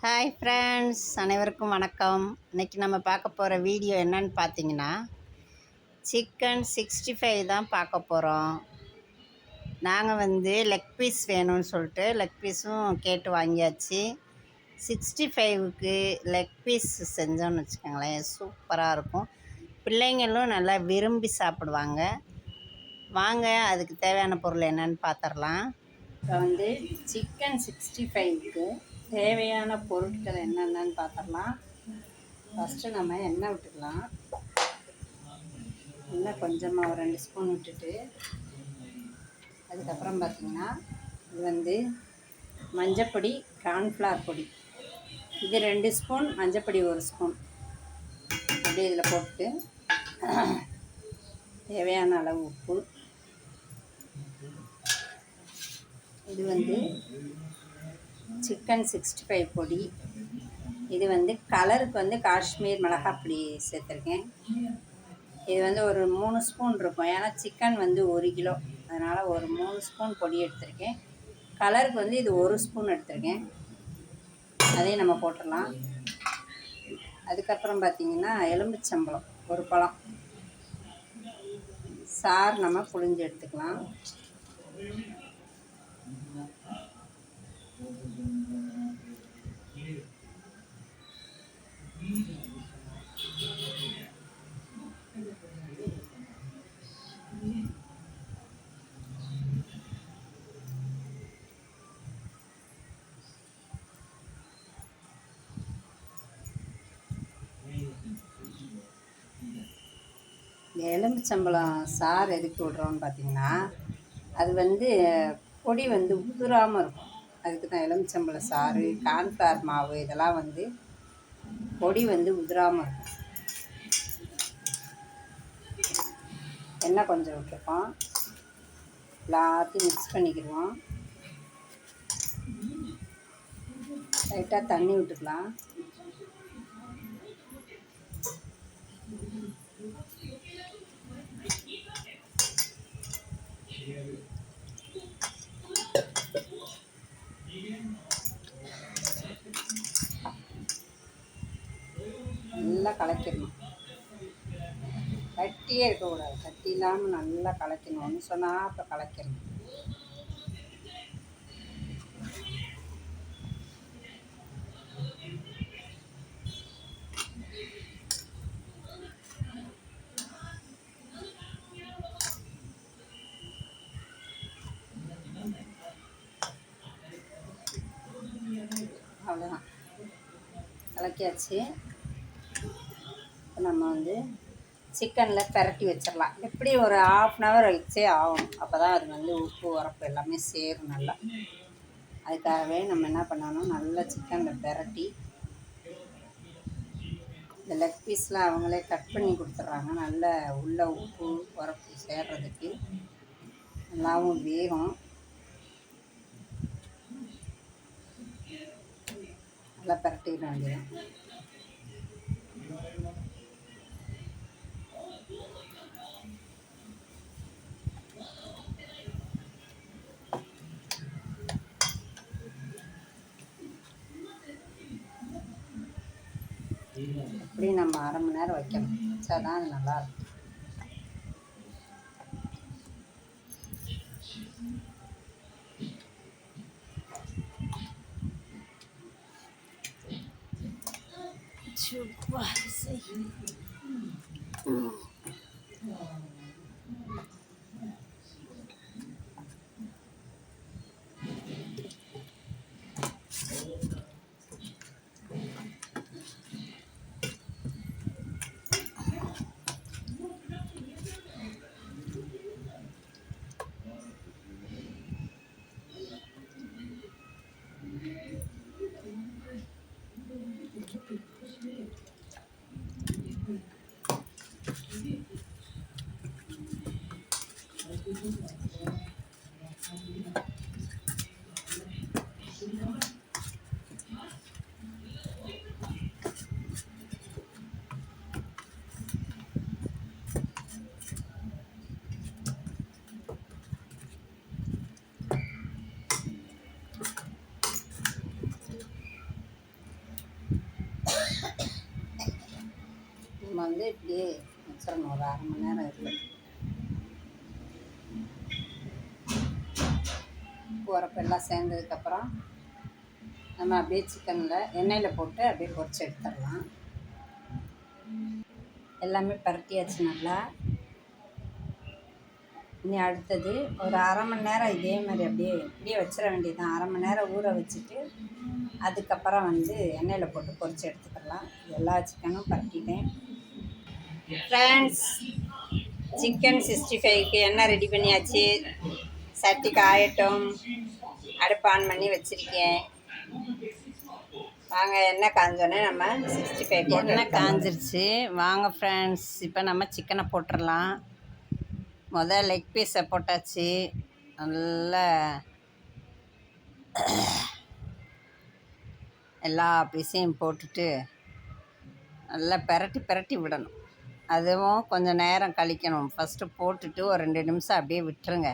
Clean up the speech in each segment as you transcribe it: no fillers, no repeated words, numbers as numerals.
Hi friends, அனைவருக்கும் வணக்கம். இன்றைக்கி நம்ம பார்க்க போகிற வீடியோ என்னன்னு பார்த்தீங்கன்னா, சிக்கன் 65 தான் பார்க்க போகிறோம். நாங்கள் லெக் பீஸ் வேணும்னு சொல்லிட்டு லெக் பீஸும் கேட்டு வாங்கியாச்சு. 65க்கு லெக் பீஸ் செஞ்சோன்னு வச்சுக்கோங்களேன், சூப்பராக இருக்கும். பிள்ளைங்களும் நல்லா விரும்பி சாப்பிடுவாங்க. வாங்க, அதுக்கு தேவையான பொருள் என்னன்னு பார்த்துடலாம். இப்போ சிக்கன் 65க்கு தேவையான பொருட்கள் என்னென்னு பார்த்துடலாம். ஃபஸ்ட்டு நம்ம எண்ணெய் விட்டுக்கலாம். எண்ணெய் கொஞ்சமாக ஒரு 2 ஸ்பூன் விட்டுட்டு, அதுக்கப்புறம் பார்த்திங்கன்னா இது மஞ்சப்பொடி, கார்ன்ஃப்ளவர் பொடி, இது 2 ஸ்பூன், மஞ்சப்பொடி 1 ஸ்பூன் அப்படியே இதில் போட்டு தேவையான அளவு உப்பு. இது சிக்கன் 65 பொடி. இது கலருக்கு காஷ்மீர் மிளகாய் பொடி சேர்த்துருக்கேன். இது ஒரு 3 ஸ்பூன் இருக்கும். ஏன்னா சிக்கன் 1 கிலோ, அதனால் ஒரு 3 ஸ்பூன் பொடி எடுத்திருக்கேன். கலருக்கு இது 1 ஸ்பூன் எடுத்திருக்கேன். அதையும் நம்ம போட்டுடலாம். அதுக்கப்புறம் பார்த்திங்கன்னா எலுமிச்சம்பழம் 1 பழம் சாறு நம்ம புழிஞ்சு எடுத்துக்கலாம். எலுமிச்சம்பழம் சாறு எதுக்கு விட்றோன்னு பார்த்திங்கன்னா, அது பொடி உதிராமல் இருக்கும். அதுக்கு தான் எலுமிச்சம்பழ சாறு, கார்ன்ஃப்ளவர் மாவு இதெல்லாம் பொடி உதிராமல் இருக்கும். எண்ணெய் கொஞ்சம் விட்டுருக்கோம். எல்லாத்தையும் மிக்ஸ் பண்ணிக்கிடுவோம். லைட்டாக தண்ணி விட்டுக்கலாம். நல்லா கலக்கிடணும். கட்டியே இருக்கக்கூடாது. கட்டி இல்லாமல் நல்லா கலக்கணும். ஒன்று சொன்னால் அப்போ கலக்கிடணும். அவ்வளோதான், கலக்கியாச்சு. நம்ம சிக்கனில் பெரட்டி வச்சிடலாம். எப்படி ஒரு 1/2 hour வச்சே ஆகணும். அப்போ தான் அது உப்பு உரப்பு எல்லாமே சேரும் நல்லா. அதுக்காகவே நம்ம என்ன பண்ணணும், நல்லா சிக்கனில் பெரட்டி, இந்த லெக் பீஸில் அவங்களே கட் பண்ணி கொடுத்துட்றாங்க. நல்ல உள்ள உப்பு உரப்பு சேர்றதுக்கு நல்லாவும் வேகும். நல்லா பெரட்டிட வேண்டியதான். இப்படி நம்ம 1/2 மணி நேரம் வைக்கணும். வச்சா தான் அது நல்லாயிருக்கும். வந்து இப்படியே வச்சிடணும் ஒரு 1/2 மணி நேரம் இருக்குது. உரப்பெல்லாம் சேர்ந்ததுக்கப்புறம் நம்ம அப்படியே சிக்கனில் எண்ணெயில் போட்டு அப்படியே பொரிச்சு எடுத்துடலாம். எல்லாமே பரட்டியாச்சு நல்லா. இனி அடுத்தது ஒரு 1/2 மணி நேரம் இதே மாதிரி அப்படியே வச்சிட வேண்டியதுதான். 1/2 மணி நேரம் ஊற வச்சுட்டு அதுக்கப்புறம் வந்து எண்ணெயில் போட்டு பொரிச்சு எடுத்துக்கலாம். எல்லா சிக்கனும் பரட்டிட்டேன். ஃப்ரெண்ட்ஸ், சிக்கன் 65க்கு எண்ணெய் ரெடி பண்ணியாச்சு. சட்டி காயட்டும். அடுப்பு ஆன் பண்ணி வச்சுருக்கேன். வாங்க, எண்ணெய் காஞ்சோன்னே நம்ம 65 போட்டு. எண்ணெய் காஞ்சிருச்சு. வாங்க ஃப்ரெண்ட்ஸ், இப்போ நம்ம சிக்கனை போட்டுடலாம். லெக் பீஸை போட்டாச்சு. நல்லா எல்லா பீஸையும் போட்டுட்டு நல்லா பிரட்டி விடணும். அதுவும் கொஞ்சம் நேரம் கழிக்கணும். ஃபஸ்ட்டு போட்டுட்டு ஒரு 2 நிமிஷம் அப்படியே விட்டுருங்க.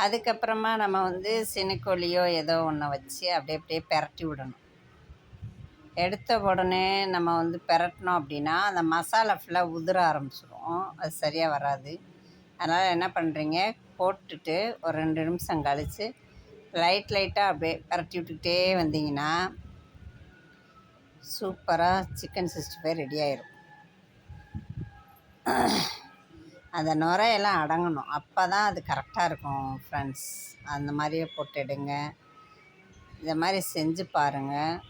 அதுக்கப்புறமா நம்ம வந்து சினுக்கோழியோ ஏதோ ஒன்று வச்சு அப்படியே பிரட்டி விடணும். எடுத்த உடனே நம்ம வந்து பிரட்டினோம் அப்படின்னா அந்த மசாலா ஃபுல்லாக உதிர ஆரம்பிச்சிடும். அது சரியாக வராது. அதனால் என்ன பண்ணுறீங்க, போட்டுட்டு ஒரு 2 நிமிஷம் கழித்து லைட்டாக அப்படியே பிரட்டி விட்டுக்கிட்டே வந்தீங்கன்னா சூப்பராக சிக்கன் 65 ரெடி ஆயிடும். அந்த நுரையெல்லாம் அடங்கணும். அப்போ தான் அது கரெக்டாக இருக்கும் ஃப்ரெண்ட்ஸ். அந்த மாதிரியே போட்டு எடுங்க. இதை மாதிரி செஞ்சு பாருங்கள்.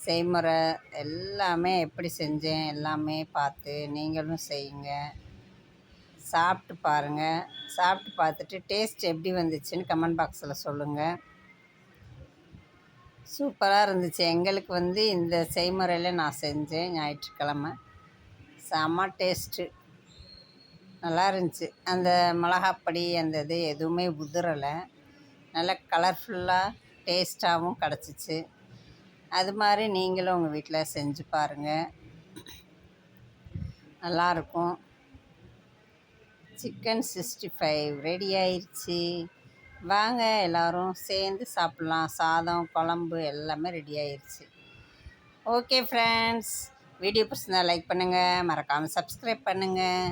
செய்முறை எல்லாமே எப்படி செஞ்சேன் எல்லாமே பார்த்து நீங்களும் செய்யுங்க. சாப்பிட்டு பாருங்கள். சாப்பிட்டு பார்த்துட்டு டேஸ்ட் எப்படி வந்துச்சுன்னு கமெண்ட் பாக்ஸில் சொல்லுங்கள். சூப்பராக இருந்துச்சு. எங்களுக்கு வந்து இந்த செய்முறையில் நான் செஞ்சேன் ஞாயிற்றுக்கிழமை. செம்ம டேஸ்ட்டு, நல்லா இருந்துச்சு. அந்த மிளகாப்பொடி அந்த இது எதுவுமே உதிரலை. நல்லா கலர்ஃபுல்லாக டேஸ்ட்டாகவும் கிடச்சிச்சு. அது மாதிரி நீங்களும் உங்கள் வீட்டில் செஞ்சு பாருங்கள், நல்லாயிருக்கும். சிக்கன் 65 ரெடி ஆயிடுச்சு. வாங்க எல்லோரும் சேர்ந்து சாப்பிட்லாம். சாதம், குழம்பு எல்லாமே ரெடி ஆயிடுச்சு. ஓகே ஃப்ரெண்ட்ஸ், வீடியோ பிடிச்சிருந்தா லைக் பண்ணுங்கள், மறக்காமல் சப்ஸ்கிரைப் பண்ணுங்கள்.